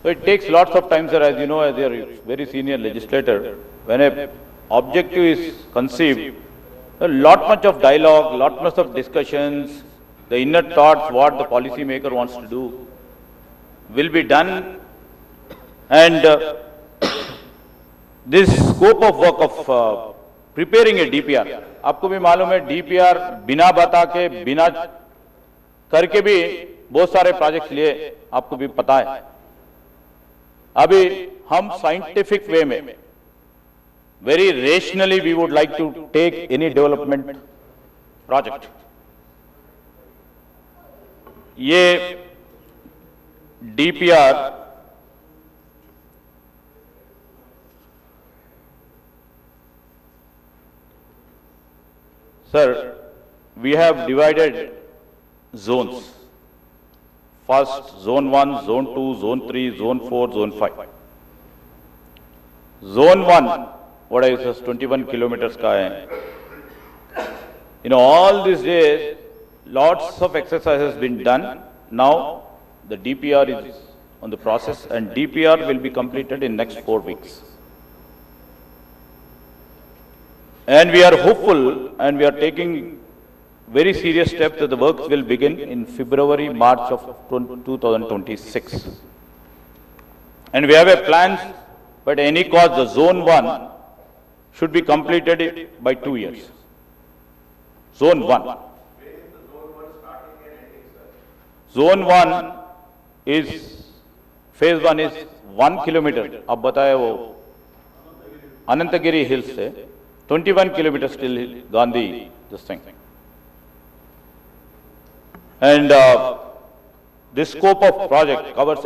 So it takes lots of time, sir, as you know, as you are a very senior legislator, when a objective is conceived, a lot much of dialogue, lot much of discussions, the inner thoughts, what the policy maker wants to do, will be done, and this scope of work of preparing a DPR, आपको भी मालूम है DPR बिना बता के, बिना करके भी बहुत सारे प्रोजेक्ट्स लिए, आपको भी पता है। अभी हम साइंटिफिक वे में, very rationally we would like to take any development project. ये DPR sir, we have divided zones. First, zone 1, zone 2, zone 3, zone 4, zone 5. Zone 1, what I says, 21 kilometers ka hai. You know, all these days, lots of exercise has been done. Now, the DPR is on the process, and DPR will be completed in next 4 weeks. And we are hopeful, and we are taking very serious steps that the works will begin in February, March of 2026. And we have a plan, but at any cost, the zone 1 should be completed by 2 years. Zone 1. Where is the zone 1 starting and ending, sir? Zone 1 is, phase 1 is 1 kilometer. अब बताया वो Anantagiri hills से 21 kilometers till Gandhi, this thing. And this scope of project covers